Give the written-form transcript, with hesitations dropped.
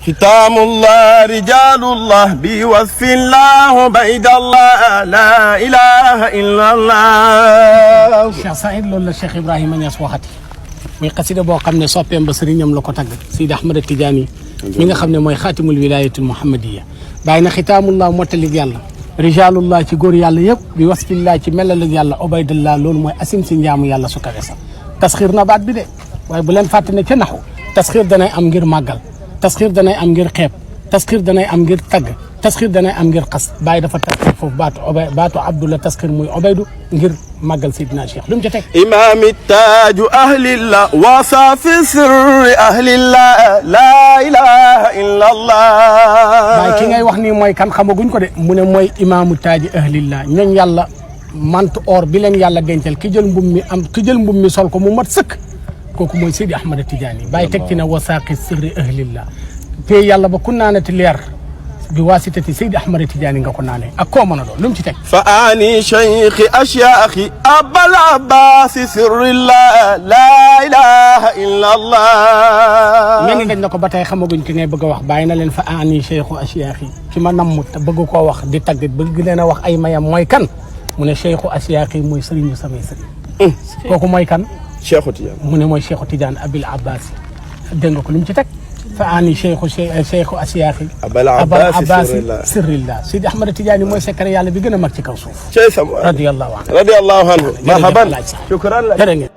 ختام الله رجال الله بوصف الله بيد الله لا إله إلا الله. Cheikh Saïd loolu la Cheikh Ibrahima Niass waxati muy xasida boo xam ne soppeem ba sëriñam la ko tagg Sidi Ahmad Tidiane mi nga xam ne mooy xaatimul wilayatul muhammadiya bàyyi na xitaamullah mottalik yàlla rijalullah ci góor yàlla yëpp bi wasfillah ci melalik yàlla obaydullah loolu mooy asim si njaamu yàlla su kawe sa tasxiir na baat bi de waaye bu leen fàtte ne ca naxu tasxiir danay am ngir màggal tasxiir danay am ngir xeeb tasxiir danay am ngir tagg tasxiir danay am ngir xas bàyyi dafa tasxiir foofu baatu abdullah tasxiir muy obaydu ngir màggal Seydina Cheikh lu mu ca teg إمام التاج أهل الله وصافي سر أهل الله لا إله إلا الله. waaye ki ngay wax nii mooy kan xamaguñ ko de mu ne mooy imaamu taaji ahlillah ñooñ yàlla mantu or bi leen yàlla dencal ki jël mbum mi sol ko mu mat sëkk kooku mooy Seydi Ahmad Tidiane bàyyi teg ci ne wasaaqi sirri ahlillah te yàlla ba ku naanati leer bi waasitati Seydi Ahmad Tidiane nga ko naanee ak koo mën a doon lu mu ci teg فأني شيخ أشياخي أبا العباس سر الله لا إله إلا الله. mel ni dañ na ko ba tey xamaguñ ki ngay bëgg a wax bàyyi na leen fa ani cheikhu asiyaaxi ki ma namm te bëgg koo wax di tagg bëgg leen a wax ay mayam mooy kan mu ne cheikhu asiyaaxi mooy sëriñu samay sëriñ kooku mooy kan Cheikh Tidiane mu ne mooy cheikhu Tidiane abil abbas dégg nga ko lu mu ci teg fa ani cheikhu asiyaaxi abal abbas sirrillah Seydi Ahmad Tidiane mooy secret yàlla bi gën a mag ci kaw suuf شيء سمع radiyallahu anhu رضي الله عنه. مرحبا jërëjëf شكرا لك. jërë ngeen